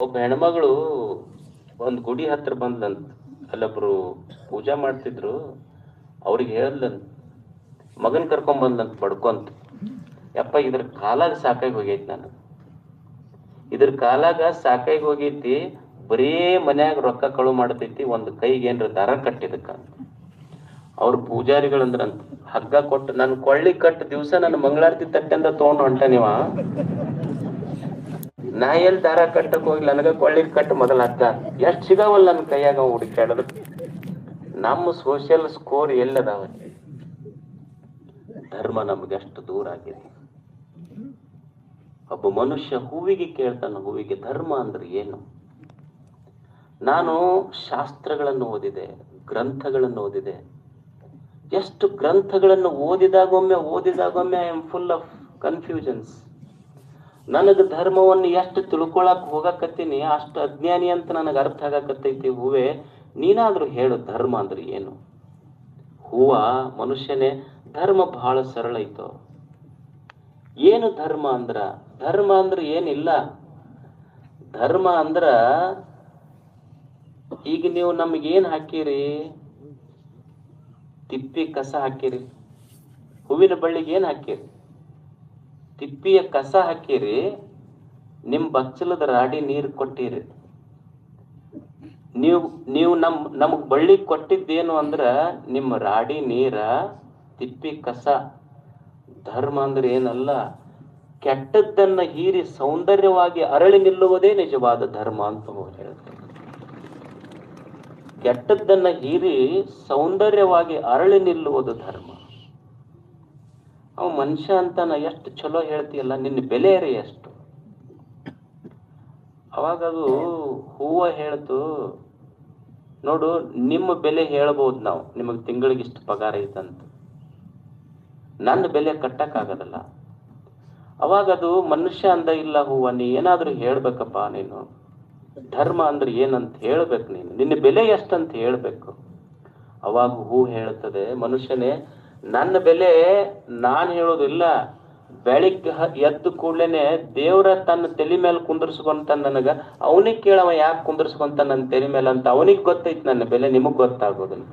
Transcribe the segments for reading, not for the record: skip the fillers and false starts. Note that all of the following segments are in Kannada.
ಒಬ್ಬ ಹೆಣ್ಮಗಳು ಒಂದ್ ಗುಡಿ ಹತ್ರ ಬಂದ್ಲಂತ. ಅಲ್ಲೊಬ್ರು ಪೂಜಾ ಮಾಡ್ತಿದ್ರು. ಅವ್ರಿಗೆ ಹೇಳ್ದಂತ, ಮಗನ್ ಕರ್ಕೊಂಡ್ ಬಂದಂತ ಬಡ್ಕೊಂತ, ಯಪ್ಪ ಇದ್ರ ಕಾಲಾಗ ಸಾಕಾಗಿ ಹೋಗೈತಿ, ಇದ್ರ ಕಾಲಾಗ ಸಾಕಾಗಿ ಹೋಗೈತಿ, ಬರೀ ಮನ್ಯಾಗ ರೊಕ್ಕ ಕಳು ಮಾಡ್ತೈತಿ, ಒಂದ್ ಕೈಗೆ ಏನ್ರ ದಾರ ಕಟ್ಟಿದಕ್ಕ. ಅವ್ರ ಪೂಜಾರಿಗಳಂದ್ರಂತ, ಹಗ್ಗ ಕೊಟ್ಟು ನನ್ ಕೊಳ್ಳಿ ಕಟ್ಟ ದಿವ್ಸ ನನ್ನ ಮಂಗಳಾರತಿ ತಟ್ಟೆಂದ ತಗೊಂಡು ಹೊಂಟ ನೀವ, ನಾ ಎಲ್ಲಿ ದಾರ ಕಟ್ಟಕ್ ಹೋಗಿ ನನಗ ಕೊಳ್ಳಿ ಕಟ್ಟು ಮೊದಲ ಹಗ್ಗ. ಎಷ್ಟ್ ಸಿಗಾವಲ್ಲ ನನ್ ಕೈಯಾಗ ಹುಡುಕಾಡೋದು. ನಮ್ಮ ಸೋಷಿಯಲ್ ಸ್ಕೋರ್ ಎಲ್ಲದಾವ? ಧರ್ಮ ನಮ್ಗೆ ಎಷ್ಟು ದೂರ ಆಗಿದೆ. ಒಬ್ಬ ಮನುಷ್ಯ ಹೂವಿಗೆ ಕೇಳ್ತಾನ, ಹೂವಿಗೆ ಧರ್ಮ ಅಂದ್ರೆ ಏನು? ನಾನು ಶಾಸ್ತ್ರಗಳನ್ನು ಓದಿದೆ, ಗ್ರಂಥಗಳನ್ನು ಓದಿದೆ. ಎಷ್ಟು ಗ್ರಂಥಗಳನ್ನು ಓದಿದಾಗೊಮ್ಮೆ I am full of confusions. ನನಗೆ ಧರ್ಮವನ್ನು ಎಷ್ಟು ತಿಳ್ಕೊಳಕ್ ಹೋಗಕತ್ತೀನಿ, ಅಷ್ಟು ಅಜ್ಞಾನಿ ಅಂತ ನನಗೆ ಅರ್ಥ ಆಗಕತ್ತೈತಿ. ಹೂವೇ, ನೀನಾದ್ರೂ ಹೇಳು ಧರ್ಮ ಅಂದ್ರೆ ಏನು? ಹೂವ, ಮನುಷ್ಯನೇ, ಧರ್ಮ ಬಹಳ ಸರಳ ಐತೋ. ಏನು ಧರ್ಮ ಅಂದ್ರ? ಧರ್ಮ ಅಂದ್ರೆ ಏನಿಲ್ಲ. ಧರ್ಮ ಅಂದ್ರ, ಈಗ ನೀವು ನಮಗೇನ್ ಹಾಕಿರಿ? ತಿಪ್ಪಿ ಕಸ ಹಾಕಿರಿ. ಹೂವಿನ ಬಳ್ಳಿಗೆ ಏನ್ ಹಾಕಿರಿ? ತಿಪ್ಪಿಯ ಕಸ ಹಾಕಿರಿ. ನಿಮ್ ಬಚ್ಚಲದ ರಾಡಿ ನೀರು ಕೊಟ್ಟಿರಿ. ನೀವು ನಮಗ್ ಬಳ್ಳಿ ಕೊಟ್ಟಿದ್ದೇನು ಅಂದ್ರ ನಿಮ್ಮ ರಾಡಿ ನೀರ, ತಿಪ್ಪಿ ಕಸ. ಧರ್ಮ ಅಂದ್ರೆ ಏನಲ್ಲ, ಕೆಟ್ಟದ್ದನ್ನ ಹೀರಿ ಸೌಂದರ್ಯವಾಗಿ ಅರಳಿ ನಿಲ್ಲುವುದೇ ನಿಜವಾದ ಧರ್ಮ ಅಂತ ಹೇಳ್ತಾರೆ. ಕೆಟ್ಟದ್ದನ್ನ ಹೀರಿ ಸೌಂದರ್ಯವಾಗಿ ಅರಳಿ ನಿಲ್ಲುವುದು ಧರ್ಮ. ಅವ ಮನುಷ್ಯ ಅಂತಾನ, ಎಷ್ಟು ಚಲೋ ಹೇಳ್ತೀಯಲ್ಲ, ನಿನ್ನ ಬೆಲೆ ರೀ ಎಷ್ಟು. ಅವಾಗದು ಹೂವ ಹೇಳ್ತು, ನೋಡು ನಿಮ್ಮ ಬೆಲೆ ಹೇಳ್ಬೋದು ನಾವು, ನಿಮಗೆ ತಿಂಗಳಿಗೆ ಇಷ್ಟು ಪಗಾರ ಐತಂತ. ನನ್ನ ಬೆಲೆ ಕಟ್ಟಕ್ಕಾಗದಲ್ಲ. ಅವಾಗದು ಮನುಷ್ಯ ಅಂದ, ಇಲ್ಲ ಹೂವ ನೀ ಏನಾದ್ರೂ ಹೇಳ್ಬೇಕಪ್ಪ, ನೀನು ಧರ್ಮ ಅಂದ್ರೆ ಏನಂತ ಹೇಳ್ಬೇಕು, ನಿನ್ನ ಬೆಲೆ ಎಷ್ಟಂತ ಹೇಳ್ಬೇಕು. ಅವಾಗ ಹೂ ಹೇಳ್ತದೆ, ಮನುಷ್ಯನೇ, ನನ್ನ ಬೆಲೆ ನಾನ್ ಹೇಳೋದಿಲ್ಲ. ಬೆಳಿಗ್ಗೆ ಎದ್ದು ಕೂಡ್ಲೇನೆ ದೇವ್ರ ತನ್ನ ತಲೆ ಮೇಲೆ ಕುಂದರ್ಸ್ಕೊಂತ ನನಗ, ಅವನಿಗೆ ಕೇಳವ ಯಾಕೆ ಕುಂದರ್ಸ್ಕೊಂತ ನನ್ನ ತಲೆ ಮೇಲೆ ಅಂತ. ಅವನಿಗೆ ಗೊತ್ತೈತಿ ನನ್ನ ಬೆಲೆ, ನಿಮಗ್ ಗೊತ್ತಾಗೋದಿಲ್ಲ.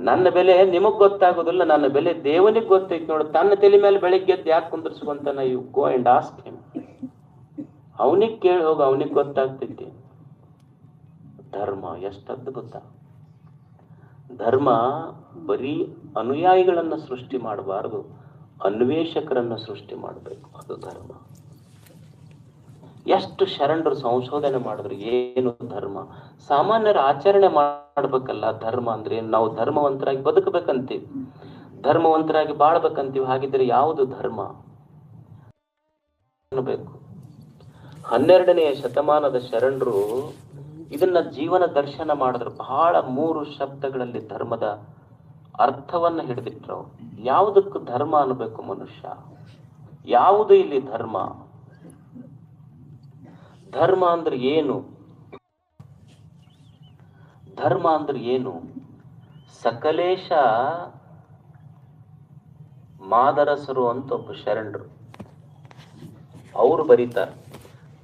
ನನ್ನ ಬೆಲೆ ನಿಮಗ್ ಗೊತ್ತಾಗೋದಿಲ್ಲ, ನನ್ನ ಬೆಲೆ ದೇವನಿಗೆ ಗೊತ್ತೈತಿ. ನೋಡು, ತನ್ನ ತಲೆ ಮೇಲೆ ಬೆಳಿಗ್ಗೆ ಎದ್ದು ಯಾಕೆ ಕುಂದರ್ಸ್ಕೊಂತಾನ? You go and ask him. ಅವನಿಗೆ ಕೇಳಿ ಹೋಗ, ಅವನಿಗೆ ಗೊತ್ತಾಗ್ತೈತಿ. ಧರ್ಮ ಎಷ್ಟು ಅದ್ಭುತ. ಧರ್ಮ ಬರೀ ಅನುಯಾಯಿಗಳನ್ನ ಸೃಷ್ಟಿ ಮಾಡಬಾರದು, ಅನ್ವೇಷಕರನ್ನ ಸೃಷ್ಟಿ ಮಾಡಬೇಕು. ಅದು ಧರ್ಮ. ಎಷ್ಟು ಶರಣರು ಸಂಶೋಧನೆ ಮಾಡಿದ್ರು ಏನು ಧರ್ಮ. ಸಾಮಾನ್ಯರ ಆಚರಣೆ ಮಾಡ್ಬೇಕಲ್ಲ ಧರ್ಮ ಅಂದ್ರೆ. ನಾವು ಧರ್ಮವಂತರಾಗಿ ಬದುಕಬೇಕಂತೀವಿ, ಧರ್ಮವಂತರಾಗಿ ಬಾಳ್ಬೇಕಂತೀವಿ. ಹಾಗಿದ್ರೆ ಯಾವುದು ಧರ್ಮ ಅನ್ನಬೇಕು? 12ನೇ ಶತಮಾನದ ಶರಣರು ಇದನ್ನ ಜೀವನ ದರ್ಶನ ಮಾಡಿದ್ರು. ಬಹಳ 3 ಶಬ್ದಗಳಲ್ಲಿ ಧರ್ಮದ ಅರ್ಥವನ್ನ ಹಿಡಿದಿಟ್ರು. ಯಾವುದಕ್ಕೂ ಧರ್ಮ ಅನ್ಬೇಕು ಮನುಷ್ಯ? ಯಾವುದು ಇಲ್ಲಿ ಧರ್ಮ? ಧರ್ಮ ಅಂದ್ರೆ ಏನು? ಧರ್ಮ ಅಂದ್ರೆ ಏನು? ಸಕಲೇಶ ಮಾದರಸರು ಅಂತ ಒಬ್ಬ ಶರಣರು, ಅವರು ಬರೀತಾರೆ,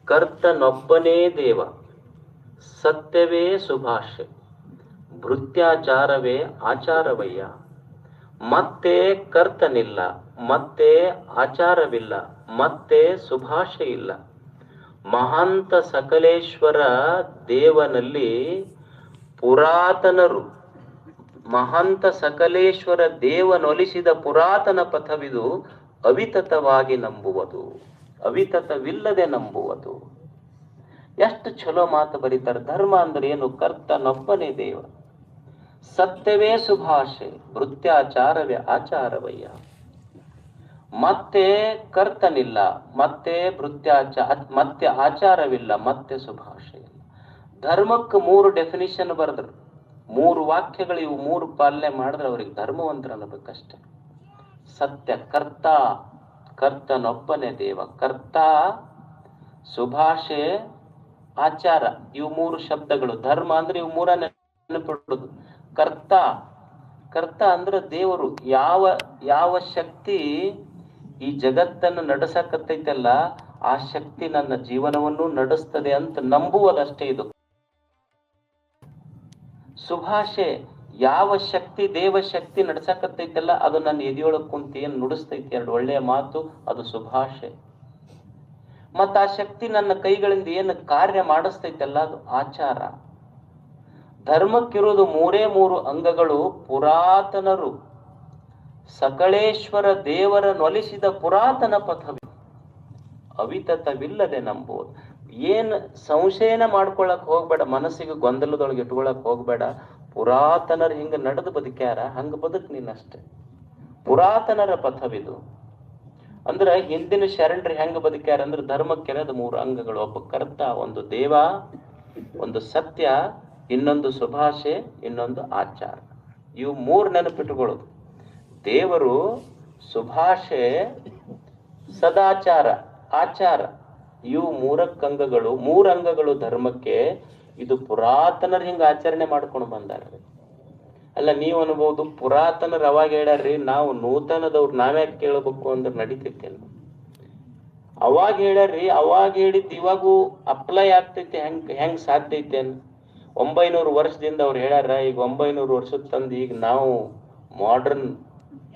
ಕರ್ತನೊಬ್ಬನೇ ದೇವ, ಸತ್ಯವೇ ಸುಭಾಷೆ, ಭೃತ್ಯಾಚಾರವೇ ಆಚಾರವಯ್ಯ. ಮತ್ತೆ ಕರ್ತನಿಲ್ಲ, ಮತ್ತೆ ಆಚಾರವಿಲ್ಲ, ಮತ್ತೆ ಸುಭಾಷೆ ಇಲ್ಲ. ಮಹಾಂತ ಸಕಲೇಶ್ವರ ದೇವನಲ್ಲಿ ಪುರಾತನರು, ಮಹಾಂತ ಸಕಲೇಶ್ವರ ದೇವನೊಲಿಸಿದ ಪುರಾತನ ಪಥವಿದು, ಅವಿತತವಾಗಿ ನಂಬುವುದು, ಅವಿತತವಿಲ್ಲದೆ ನಂಬುವುದು. ಎಷ್ಟು ಚಲೋ ಮಾತು ಬರೀತಾರೆ. ಧರ್ಮ ಅಂದ್ರೆ ಏನು? ಕರ್ತನೊಬ್ಬನೇ ದೇವ, ಸತ್ಯವೇ ಸುಭಾಷೆ, ಭೃತ್ಯಾಚಾರವೇ ಆಚಾರವಯ್ಯ. ಮತ್ತೆ ಕರ್ತನಿಲ್ಲ, ಮತ್ತೆ ಮತ್ತೆ ಆಚಾರವಿಲ್ಲ, ಮತ್ತೆ ಸುಭಾಷೆ ಇಲ್ಲ. ಧರ್ಮಕ್ಕೆ 3 ಡೆಫಿನಿಷನ್ ಬರೆದ್ರು, 3 ವಾಕ್ಯಗಳು. ಇವು 3 ಪಾಲನೆ ಮಾಡಿದ್ರೆ ಅವ್ರಿಗೆ ಧರ್ಮವಂತರ ಅನ್ನಬೇಕಷ್ಟೆ. ಸತ್ಯ, ಕರ್ತ, ಕರ್ತನೊಬ್ಬನೇ ದೇವ, ಕರ್ತ, ಸುಭಾಷೆ, ಆಚಾರ. ಇವು 3 ಶಬ್ದಗಳು. ಧರ್ಮ ಅಂದ್ರೆ ಇವು 3 ನೆನಪಿಡುದು. ಕರ್ತ, ಕರ್ತ ಅಂದ್ರೆ ದೇವರು. ಯಾವ ಶಕ್ತಿ ಈ ಜಗತ್ತನ್ನು ನಡೆಸಕತ್ತೈತಲ್ಲ, ಆ ಶಕ್ತಿ ನನ್ನ ಜೀವನವನ್ನು ನಡೆಸ್ತದೆ ಅಂತ ನಂಬುವುದಷ್ಟೇ ಇದು. ಸುಭಾಷೆ ಯಾವ ಶಕ್ತಿ ದೇವಶಕ್ತಿ ನಡ್ಸಕತ್ತೈತಲ್ಲ ಅದು ನನ್ನ ಎದೆಯೊಳಗ್ ಕುಂತಿ ಏನ್ ನುಡಿಸ್ತೈತಿ ಎರಡು ಒಳ್ಳೆಯ ಮಾತು, ಅದು ಸುಭಾಷೆ. ಮತ್ತ ಆ ಶಕ್ತಿ ನನ್ನ ಕೈಗಳಿಂದ ಏನು ಕಾರ್ಯ ಮಾಡಿಸ್ತೈತಲ್ಲ ಅದು ಆಚಾರ. ಧರ್ಮಕ್ಕಿರೋದು ಮೂರೇ ಮೂರು ಅಂಗಗಳು. ಪುರಾತನರು ಸಕಳೇಶ್ವರ ದೇವರ ನೊಲಿಸಿದ ಪುರಾತನ ಪಥವಿ ಅವಿತತವಿಲ್ಲದೆ ನಂಬುವುದು. ಏನ್ ಸಂಶಯನ ಮಾಡ್ಕೊಳಕ್ ಹೋಗ್ಬೇಡ, ಮನಸ್ಸಿಗೆ ಗೊಂದಲದೊಳಗೆ ಇಟ್ಕೊಳಕ್ ಹೋಗ್ಬೇಡ. ಪುರಾತನರು ಹಿಂಗ ನಡೆದು ಬದುಕ್ಯಾರ, ಹಂಗ ಬದುಕ್ ನೀನಷ್ಟೆ. ಪುರಾತನರ ಪಥವಿದು ಅಂದ್ರ ಹಿಂದಿನ ಶರಣರು ಹೆಂಗ ಬದುಕ್ಯಾರ ಅಂದ್ರೆ ಧರ್ಮಕ್ಕೆರದ ಮೂರು ಅಂಗಗಳು. ಒಬ್ಬ ಕರ್ತ, ಒಂದು ದೇವ, ಒಂದು ಸತ್ಯ, ಇನ್ನೊಂದು ಸುಭಾಷೆ, ಇನ್ನೊಂದು ಆಚಾರ. ಇವು ಮೂರು ನೆನಪಿಟ್ಟುಕೊಳ್ಳೋದು. ದೇವರು, ಸುಭಾಷೆ, ಸದಾಚಾರ, ಆಚಾರ, ಇವು ಮೂರಕ್ಕಂಗಗಳು. ಮೂರಂಗಗಳು ಧರ್ಮಕ್ಕೆ. ಇದು ಪುರಾತನರು ಹಿಂಗ ಆಚರಣೆ ಮಾಡ್ಕೊಂಡು ಬಂದಾರ. ಅಲ್ಲ ನೀವು ಅನ್ಬಹುದು ಪುರಾತನರು ಅವಾಗ ಹೇಳ್ಯಾರ್ರಿ, ನಾವು ನೂತನದವ್ರು ನಾವ್ಯಾಕೆ ಕೇಳಬೇಕು ಅಂದ್ರೆ ನಡೀತೈತೇನು? ಅವಾಗ ಹೇಳ್ಯಾರ್ರಿ, ಅವಾಗ ಹೇಳಿದ್ ಇವಾಗೂ ಅಪ್ಲೈ ಆಗ್ತೈತಿ. ಹೆಂಗ್ ಸಾಧ್ಯ ಐತೇನು? 900 ವರ್ಷದಿಂದ ಅವ್ರು ಹೇಳ್ಯಾರ. ಈಗ 900 ವರ್ಷದ ತಂದು ಈಗ ನಾವು ಮಾಡರ್ನ್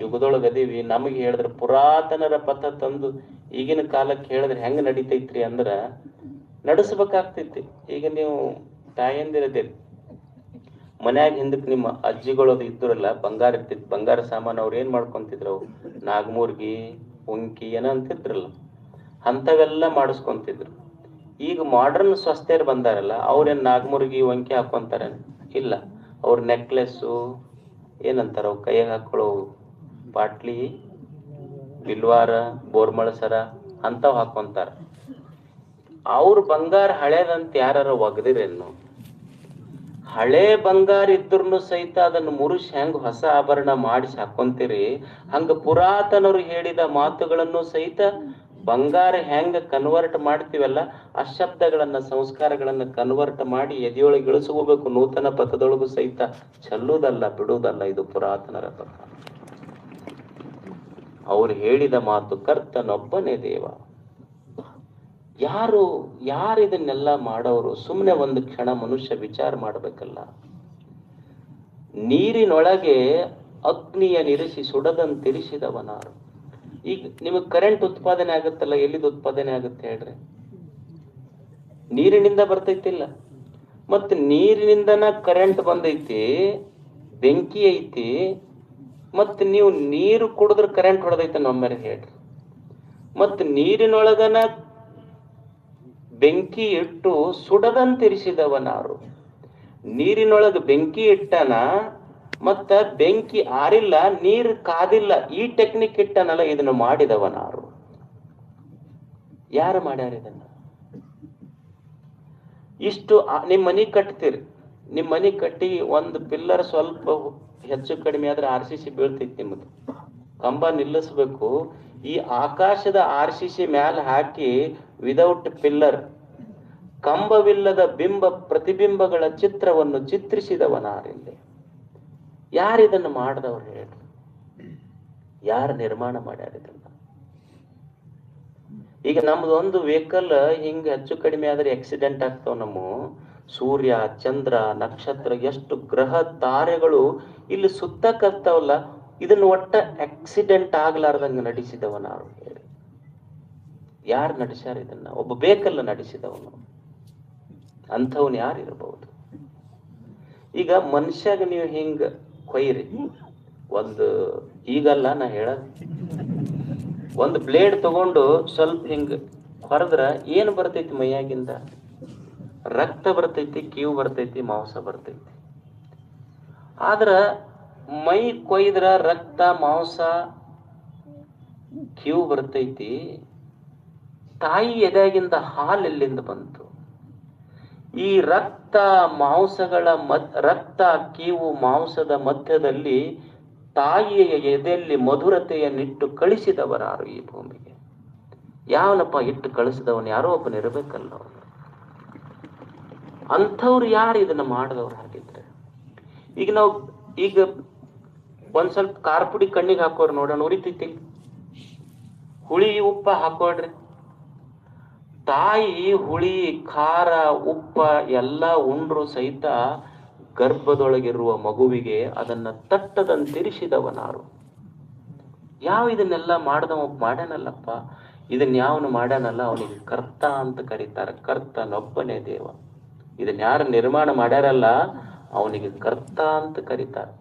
ಯುಗದೊಳಗೆ ಅದೀವಿ. ನಮಗೆ ಹೇಳಿದ್ರೆ ಪುರಾತನರ ಪಥ ತಂದು ಈಗಿನ ಕಾಲಕ್ಕೆ ಹೇಳಿದ್ರೆ ಹೆಂಗ್ ನಡೀತೈತ್ರಿ ಅಂದ್ರ ನಡೆಸ್ಬೇಕಾಗ್ತೈತಿ. ಈಗ ನೀವು ತಾಯಂದಿರದೇವಿ ಮನ್ಯಾಗ ಹಿಂದಕ್ಕೆ ನಿಮ್ಮ ಅಜ್ಜಿಗಳದು ಇದ್ರಲ್ಲ, ಬಂಗಾರ ಇರ್ತಿತ್ತು, ಬಂಗಾರ ಸಾಮಾನು ಅವ್ರು ಏನ್ ಮಾಡ್ಕೊಂತಿದ್ರು? ಅವು ನಾಗಮೂರ್ಗಿ, ಉಂಕಿ ಏನ ಅಂತಿದ್ರಲ್ಲ, ಅಂಥವೆಲ್ಲ ಮಾಡಿಸ್ಕೊಂತಿದ್ರು. ಈಗ ಮಾಡರ್ನ್ ಸ್ವಸ್ಥರು ಬಂದಾರಲ್ಲ, ಅವ್ರೇನ್ ನಾಗಮೂರ್ಗಿ ವಂಕಿ ಹಾಕೊಂತಾರ? ಇಲ್ಲ. ಅವ್ರ ನೆಕ್ಲೆಸ್ಸು ಏನಂತಾರ, ಅವ್ ಕೈಯಾಗ ಹಾಕೊಳ್ಳೋ ಪಾಟ್ಲಿ, ಬಿಲ್ವಾರ, ಬೋರ್ಮಳ ಸರ ಅಂಥವ್ ಹಾಕೊಂತಾರ. ಅವ್ರ ಬಂಗಾರ ಹಳೇದಂತ ಯಾರ ಒಗದಿರೇನು? ಹಳೆ ಬಂಗಾರ ಇದ್ರೂ ಸಹಿತ ಅದನ್ನು ಮುರುಷ್ ಹೆಂಗ್ ಹೊಸ ಆಭರಣ ಮಾಡಿಸಿ ಹಾಕೊಂತೀರಿ, ಹಂಗ ಪುರಾತನರು ಹೇಳಿದ ಮಾತುಗಳನ್ನು ಸಹಿತ ಬಂಗಾರ ಹೆಂಗ ಕನ್ವರ್ಟ್ ಮಾಡ್ತೀವಲ್ಲ, ಆ ಶಬ್ದಗಳನ್ನ, ಸಂಸ್ಕಾರಗಳನ್ನ ಕನ್ವರ್ಟ್ ಮಾಡಿ ಎದೆಯೊಳಗೆ ಇಳಿಸ್ಕೋಬೇಕು. ನೂತನ ಪಥದೊಳಗೂ ಸಹಿತ ಚೆಲ್ಲುವುದಲ್ಲ, ಬಿಡುವುದಲ್ಲ. ಇದು ಪುರಾತನರ ಪಥ. ಅವ್ರು ಹೇಳಿದ ಮಾತು ಕರ್ತನೊಬ್ಬನೇ ದೇವ. ಯಾರು ಇದನ್ನೆಲ್ಲ ಮಾಡೋರು? ಸುಮ್ಮನೆ ಒಂದು ಕ್ಷಣ ಮನುಷ್ಯ ವಿಚಾರ ಮಾಡ್ಬೇಕಲ್ಲ. ನೀರಿನೊಳಗೆ ಅಗ್ನಿಯ ನಿರಿಸಿ ಸುಡದಂತಿರಿಸಿದವನಾರು. ಈಗ ನಿಮಗ್ ಕರೆಂಟ್ ಉತ್ಪಾದನೆ ಆಗುತ್ತಲ್ಲ, ಎಲ್ಲಿದ್ ಉತ್ಪಾದನೆ ಆಗುತ್ತೆ ಹೇಳ್ರಿ? ನೀರಿನಿಂದ ಬರ್ತೈತಿಲ್ಲ. ಮತ್ ನೀರಿನಿಂದನ ಕರೆಂಟ್ ಬಂದೈತಿ, ಬೆಂಕಿ ಐತಿ. ಮತ್ ನೀವು ನೀರು ಕುಡಿದ್ರೆ ಕರೆಂಟ್ ಹೊಡೆದೈತೆ ನಮ್ಮೇಲೆ ಹೇಳ್ರಿ. ಮತ್ ನೀರಿನೊಳಗನ ಬೆಂಕಿ ಇಟ್ಟು ಸುಡದಂತಿರಿಸಿದವನಾರು. ನೀರಿನೊಳಗೆ ಬೆಂಕಿ ಇಟ್ಟನ, ಮತ್ತ ಬೆಂಕಿ ಆರಿಲ್ಲ, ನೀರು ಕಾದಿಲ್ಲ, ಈ ಟೆಕ್ನಿಕ್ ಇಟ್ಟನಲ್ಲ, ಇದನ್ನು ಮಾಡಿದವನಾರು. ಯಾರು ಮಾಡ್ಯಾರ ಇದನ್ನ? ಇಷ್ಟು ನಿಮ್ ಮನಿ ಕಟ್ತೀರಿ. ನಿಮ್ ಮನಿ ಕಟ್ಟಿ ಒಂದು ಪಿಲ್ಲರ್ ಸ್ವಲ್ಪ ಹೆಚ್ಚು ಕಡಿಮೆ ಆದ್ರೆ RCC ಬೀಳ್ತೈತಿ. ನಿಮ್ಮದು ಕಂಬ ನಿಲ್ಲಿಸ್ಬೇಕು. ಈ ಆಕಾಶದ RCC ಮ್ಯಾಲ ಹಾಕಿ ವಿದೌಟ್ ಪಿಲ್ಲರ್, ಕಂಬವಿಲ್ಲದ ಬಿಂಬ ಪ್ರತಿಬಿಂಬಗಳ ಚಿತ್ರವನ್ನು ಚಿತ್ರಿಸಿದವನಾರಿಲ್ಲಿ. ಯಾರಿದನ್ನು ಮಾಡಿದವ್ರು ಹೇಳಿ? ಯಾರು ನಿರ್ಮಾಣ ಮಾಡ್ಯಾರ ಇದನ್ನ? ಈಗ ನಮ್ದು ಒಂದು ವೆಹಿಕಲ್ ಹಿಂಗ ಹೆಚ್ಚು ಕಡಿಮೆ ಆದ್ರೆ ಆಕ್ಸಿಡೆಂಟ್ ಆಗ್ತಾವ. ನಮ್ಮ ಸೂರ್ಯ, ಚಂದ್ರ, ನಕ್ಷತ್ರ, ಎಷ್ಟು ಗ್ರಹ ತಾರೆಗಳು ಇಲ್ಲಿ ಸುತ್ತಕತ್ತಾವಲ್ಲ, ಇದನ್ನ ಒಟ್ಟ ಆಕ್ಸಿಡೆಂಟ್ ಆಗ್ಲಾರ್ದಂಗ ನಡೆಸಿದವನಾರು ಹೇಳಿ? ಯಾರು ನಡೆಸ್ಯಾರ ಇದನ್ನ? ಒಬ್ಬ ಬೇಕಲ್ಲ ನಡೆಸಿದವನು. ಅಂಥವನ್ ಯಾರು ಇರಬಹುದು? ಈಗ ಮನುಷ್ಯಾಗ ನೀವು ಹಿಂಗ ಕೊಯ್ರಿ, ಒಂದು ಈಗಲ್ಲ ನಾ ಹೇಳ, ಒಂದು ಬ್ಲೇಡ್ ತಗೊಂಡು ಸ್ವಲ್ಪ ಹಿಂಗ ಹೊರದ್ರ ಏನ್ ಬರ್ತೈತಿ? ಮೈಯಾಗಿಂದ ರಕ್ತ ಬರ್ತೈತಿ, ಕೀವು ಬರ್ತೈತಿ, ಮಾಂಸ ಬರ್ತೈತಿ. ಆದ್ರ ಮೈ ಕೊಯ್ದ್ರ ರಕ್ತ, ಮಾಂಸ, ಕೀವು ಬರ್ತೈತಿ. ತಾಯಿ ಎದೆಯಾಗಿಂದ ಹಾಲು ಎಲ್ಲಿಂದ ಬಂತು? ಈ ರಕ್ತ ಮಾಂಸಗಳ ರಕ್ತ, ಕೀವು, ಮಾಂಸದ ಮಧ್ಯದಲ್ಲಿ ತಾಯಿಯ ಎದೆಯಲ್ಲಿ ಮಧುರತೆಯನ್ನಿಟ್ಟು ಕಳಿಸಿದವರಾರು ಈ ಭೂಮಿಗೆ? ಯಾವನಪ್ಪ ಇಟ್ಟು ಕಳಿಸಿದವನು? ಯಾರೋ ಒಬ್ಬನ ಇರಬೇಕಲ್ಲ. ಅವನು ಅಂಥವ್ರು ಯಾರು ಇದನ್ನ ಮಾಡಿದವ್ರು ಹಾಗಿದ್ರೆ? ಈಗ ಒಂದ್ ಸ್ವಲ್ಪ ಖಾರ ಪುಡಿ ಕಣ್ಣಿಗೆ ಹಾಕೋರು ನೋಡೋಣ, ಉರಿತೈತಿ. ಹುಳಿ ಉಪ್ಪ ಹಾಕೋಡ್ರಿ, ತಾಯಿ ಹುಳಿ ಖಾರ ಉಪ್ಪ ಎಲ್ಲ ಉಂಡ್ರು ಸಹಿತ ಗರ್ಭದೊಳಗಿರುವ ಮಗುವಿಗೆ ಅದನ್ನ ತಟ್ಟದಂತಿರಿಸಿದವನಾರು. ಇದನ್ನೆಲ್ಲ ಮಾಡ್ದವ ಮಾಡ್ಯಾನಲ್ಲಪ್ಪ, ಇದನ್ನ ಯಾವನು ಮಾಡ್ಯಾನಲ್ಲ ಅವನಿಗೆ ಕರ್ತ ಅಂತ ಕರೀತಾರೆ. ಕರ್ತನೊಬ್ಬನೇ ದೇವ. ಇದನ್ನ ಯಾರು ನಿರ್ಮಾಣ ಮಾಡ್ಯಾರಲ್ಲ ಅವನಿಗೆ ಕರ್ತ ಅಂತ ಕರೀತಾರೆ.